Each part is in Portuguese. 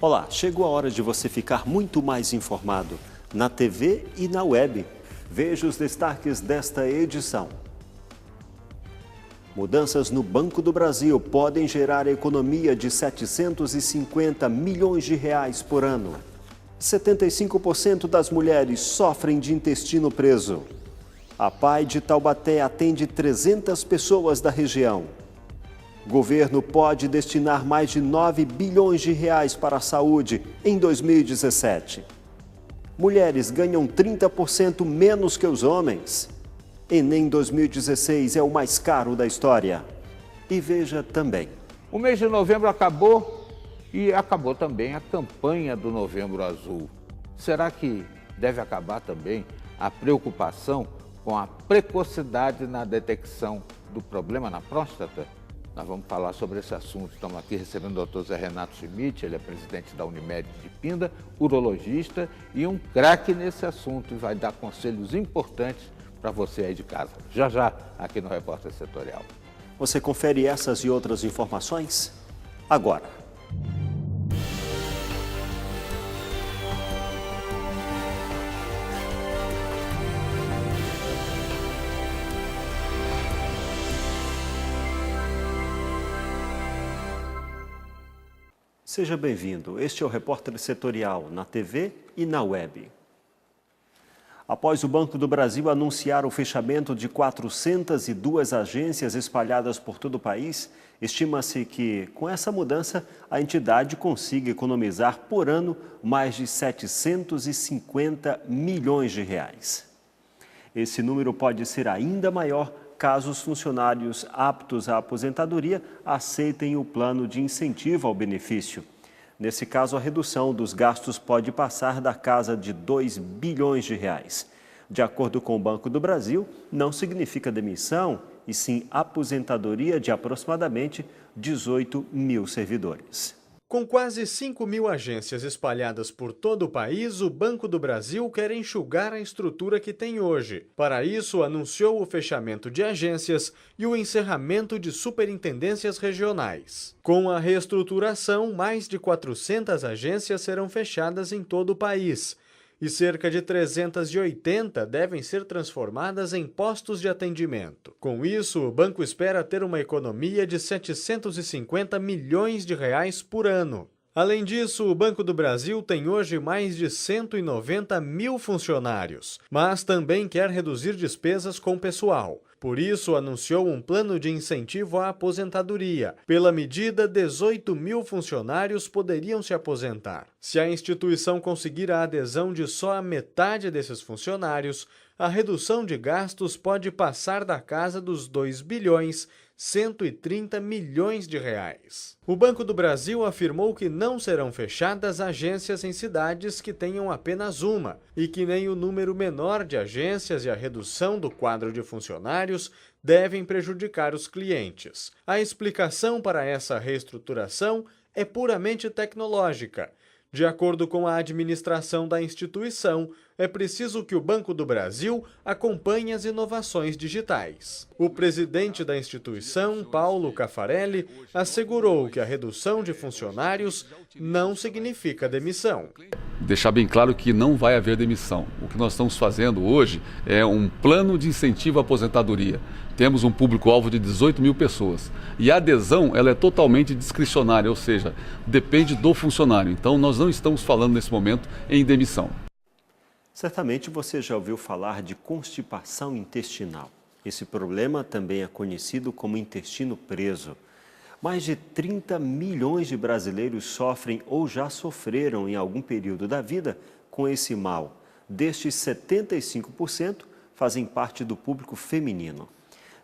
Olá, chegou a hora de você ficar muito mais informado na TV e na web. Veja os destaques desta edição. Mudanças no Banco do Brasil podem gerar economia de 750 milhões de reais por ano. 75% das mulheres sofrem de intestino preso. A PAI de Taubaté atende 300 pessoas da região. Governo pode destinar mais de 9 bilhões de reais para a saúde em 2017. Mulheres ganham 30% menos que os homens. Enem 2016 é o mais caro da história. E veja também. O mês de novembro acabou e acabou também a campanha do Novembro Azul. Será que deve acabar também a preocupação com a precocidade na detecção do problema na próstata? Nós vamos falar sobre esse assunto. Estamos aqui recebendo o Dr. Zé Renato Schmidt, ele é presidente da Unimed de Pinda, urologista e um craque nesse assunto e vai dar conselhos importantes para você aí de casa. Já já, aqui no Repórter Setorial. Você confere essas e outras informações agora. Seja bem-vindo. Este é o Repórter Setorial na TV e na web. Após o Banco do Brasil anunciar o fechamento de 402 agências espalhadas por todo o país, estima-se que, com essa mudança, a entidade consiga economizar por ano mais de 750 milhões de reais. Esse número pode ser ainda maior caso os funcionários aptos à aposentadoria aceitem o plano de incentivo ao benefício. Nesse caso, a redução dos gastos pode passar da casa de 2 bilhões de reais. De acordo com o Banco do Brasil, não significa demissão, e sim aposentadoria de aproximadamente 18 mil servidores. Com quase 5 mil agências espalhadas por todo o país, o Banco do Brasil quer enxugar a estrutura que tem hoje. Para isso, anunciou o fechamento de agências e o encerramento de superintendências regionais. Com a reestruturação, mais de 400 agências serão fechadas em todo o país e cerca de 380 devem ser transformadas em postos de atendimento. Com isso, o banco espera ter uma economia de 750 milhões de reais por ano. Além disso, o Banco do Brasil tem hoje mais de 190 mil funcionários, mas também quer reduzir despesas com pessoal. Por isso, anunciou um plano de incentivo à aposentadoria. Pela medida, 18 mil funcionários poderiam se aposentar. Se a instituição conseguir a adesão de só a metade desses funcionários, a redução de gastos pode passar da casa dos 2 bilhões 130 milhões de reais. O Banco do Brasil afirmou que não serão fechadas agências em cidades que tenham apenas uma e que nem o número menor de agências e a redução do quadro de funcionários devem prejudicar os clientes. A explicação para essa reestruturação é puramente tecnológica. De acordo com a administração da instituição, é preciso que o Banco do Brasil acompanhe as inovações digitais. O presidente da instituição, Paulo Caffarelli, assegurou que a redução de funcionários não significa demissão. Deixar bem claro que não vai haver demissão. O que nós estamos fazendo hoje é um plano de incentivo à aposentadoria. Temos um público-alvo de 18 mil pessoas. E a adesão ela é totalmente discricionária, ou seja, depende do funcionário. Então, nós não estamos falando nesse momento em demissão. Certamente você já ouviu falar de constipação intestinal. Esse problema também é conhecido como intestino preso. Mais de 30 milhões de brasileiros sofrem ou já sofreram em algum período da vida com esse mal. Destes, 75% fazem parte do público feminino.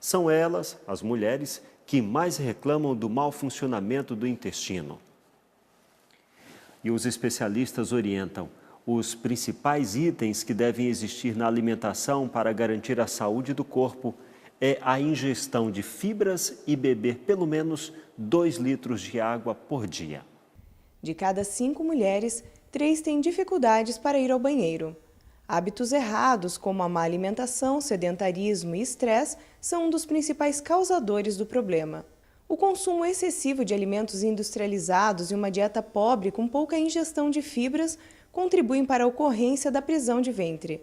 São elas, as mulheres, que mais reclamam do mau funcionamento do intestino. E os especialistas orientam: os principais itens que devem existir na alimentação para garantir a saúde do corpo é a ingestão de fibras e beber pelo menos 2 litros de água por dia. De cada 5 mulheres, 3 têm dificuldades para ir ao banheiro. Hábitos errados, como a má alimentação, sedentarismo e estresse, são um dos principais causadores do problema. O consumo excessivo de alimentos industrializados e uma dieta pobre com pouca ingestão de fibras contribuem para a ocorrência da prisão de ventre.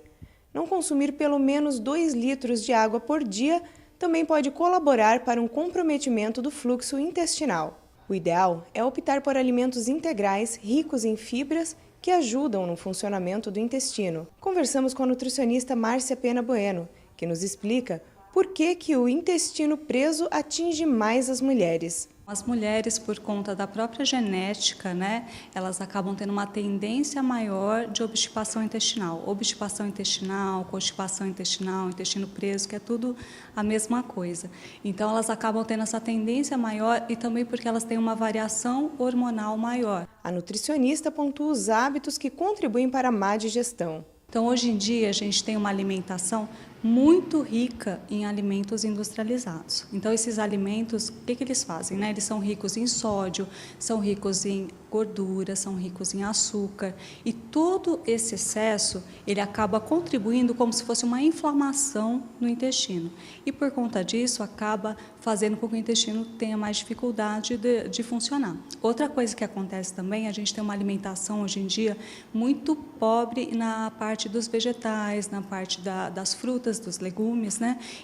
Não consumir pelo menos 2 litros de água por dia também pode colaborar para um comprometimento do fluxo intestinal. O ideal é optar por alimentos integrais ricos em fibras que ajudam no funcionamento do intestino. Conversamos com a nutricionista Márcia Pena Bueno, que nos explica por que o intestino preso atinge mais as mulheres. As mulheres, por conta da própria genética, elas acabam tendo uma tendência maior de obstipação intestinal. Obstipação intestinal, constipação intestinal, intestino preso, que é tudo a mesma coisa. Então, elas acabam tendo essa tendência maior e também porque elas têm uma variação hormonal maior. A nutricionista pontua os hábitos que contribuem para a má digestão. Então, hoje em dia, a gente tem uma alimentação muito rica em alimentos industrializados. Então, esses alimentos, o que eles fazem? Eles são ricos em sódio, são ricos em gordura, são ricos em açúcar. E todo esse excesso, ele acaba contribuindo como se fosse uma inflamação no intestino. E, por conta disso, acaba fazendo com que o intestino tenha mais dificuldade de funcionar. Outra coisa que acontece também, a gente tem uma alimentação hoje em dia muito pobre na parte dos vegetais, na parte das frutas, dos legumes,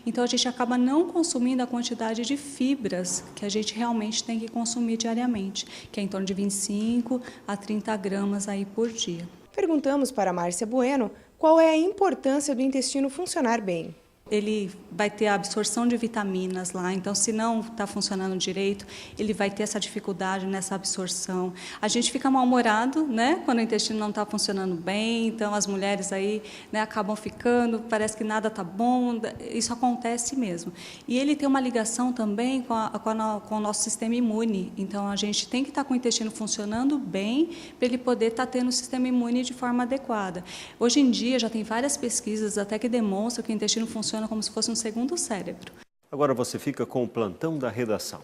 Então a gente acaba não consumindo a quantidade de fibras que a gente realmente tem que consumir diariamente, que é em torno de 25 a 30 gramas aí por dia. Perguntamos para Márcia Bueno qual é a importância do intestino funcionar bem. Ele vai ter a absorção de vitaminas lá, então se não está funcionando direito, ele vai ter essa dificuldade nessa absorção. A gente fica mal-humorado, quando o intestino não está funcionando bem, então as mulheres aí acabam ficando, parece que nada está bom, isso acontece mesmo. E ele tem uma ligação também com o nosso sistema imune, então a gente tem que estar com o intestino funcionando bem para ele poder estar tendo o sistema imune de forma adequada. Hoje em dia já tem várias pesquisas até que demonstram que o intestino funciona como se fosse um segundo cérebro. Agora você fica com o plantão da redação.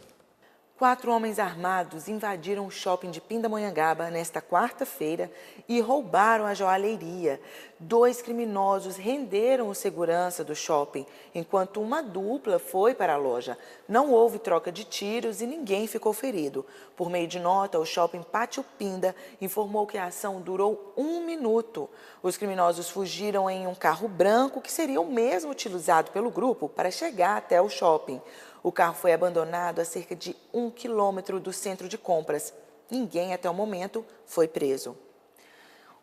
4 homens armados invadiram o shopping de Pindamonhangaba nesta quarta-feira e roubaram a joalheria. 2 criminosos renderam o segurança do shopping, enquanto uma dupla foi para a loja. Não houve troca de tiros e ninguém ficou ferido. Por meio de nota, o shopping Pátio Pinda informou que a ação durou 1 minuto. Os criminosos fugiram em um carro branco que seria o mesmo utilizado pelo grupo para chegar até o shopping. O carro foi abandonado a cerca de 1 quilômetro do centro de compras. Ninguém, até o momento, foi preso.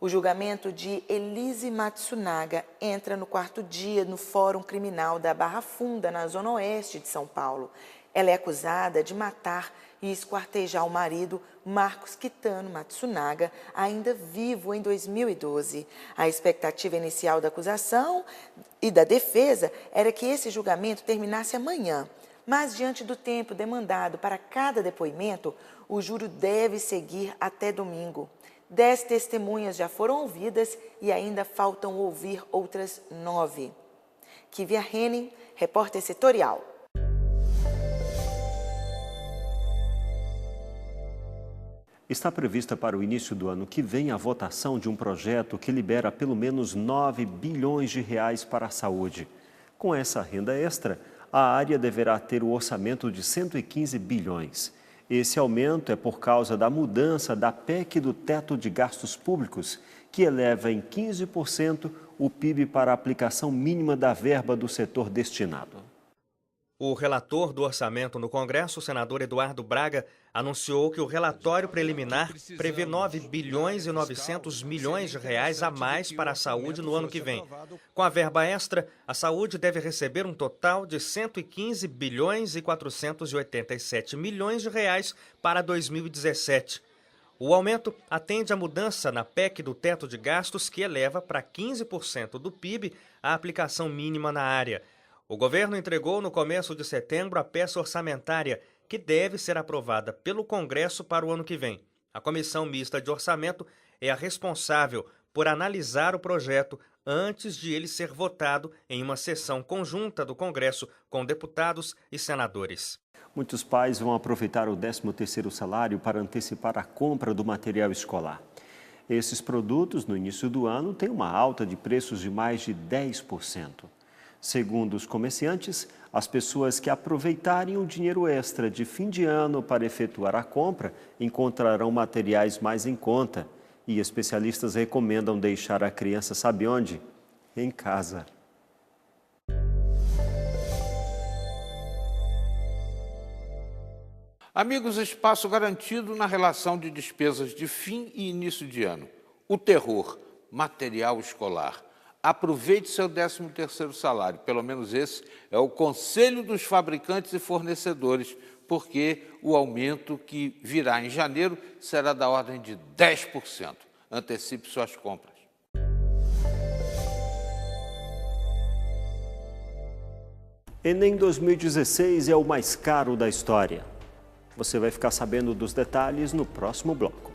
O julgamento de Elise Matsunaga entra no 4º dia no Fórum Criminal da Barra Funda, na zona oeste de São Paulo. Ela é acusada de matar e esquartejar o marido, Marcos Kitano Matsunaga, ainda vivo em 2012. A expectativa inicial da acusação e da defesa era que esse julgamento terminasse amanhã. Mas, diante do tempo demandado para cada depoimento, o júri deve seguir até domingo. 10 testemunhas já foram ouvidas e ainda faltam ouvir outras 9. Kivia Henning, repórter setorial. Está prevista para o início do ano que vem a votação de um projeto que libera pelo menos 9 bilhões de reais para a saúde. Com essa renda extra, a área deverá ter o orçamento de 115 bilhões. Esse aumento é por causa da mudança da PEC do teto de gastos públicos, que eleva em 15% o PIB para a aplicação mínima da verba do setor destinado. O relator do orçamento no Congresso, o senador Eduardo Braga, anunciou que o relatório preliminar prevê 9 bilhões e 900 milhões de reais a mais para a saúde no ano que vem. Com a verba extra, a saúde deve receber um total de 115 bilhões e 487 milhões de reais para 2017. O aumento atende à mudança na PEC do teto de gastos, que eleva para 15% do PIB a aplicação mínima na área. O governo entregou no começo de setembro a peça orçamentária, que deve ser aprovada pelo Congresso para o ano que vem. A Comissão Mista de Orçamento é a responsável por analisar o projeto antes de ele ser votado em uma sessão conjunta do Congresso com deputados e senadores. Muitos pais vão aproveitar o 13º salário para antecipar a compra do material escolar. Esses produtos, no início do ano, têm uma alta de preços de mais de 10%. Segundo os comerciantes, As pessoas que aproveitarem o dinheiro extra de fim de ano para efetuar a compra encontrarão materiais mais em conta. E especialistas recomendam deixar a criança, sabe onde? Em casa. Amigos, espaço garantido na relação de despesas de fim e início de ano. O terror, material escolar. Aproveite seu 13º salário, pelo menos esse é o conselho dos fabricantes e fornecedores, porque o aumento que virá em janeiro será da ordem de 10%. Antecipe suas compras. Enem 2016 é o mais caro da história. Você vai ficar sabendo dos detalhes no próximo bloco.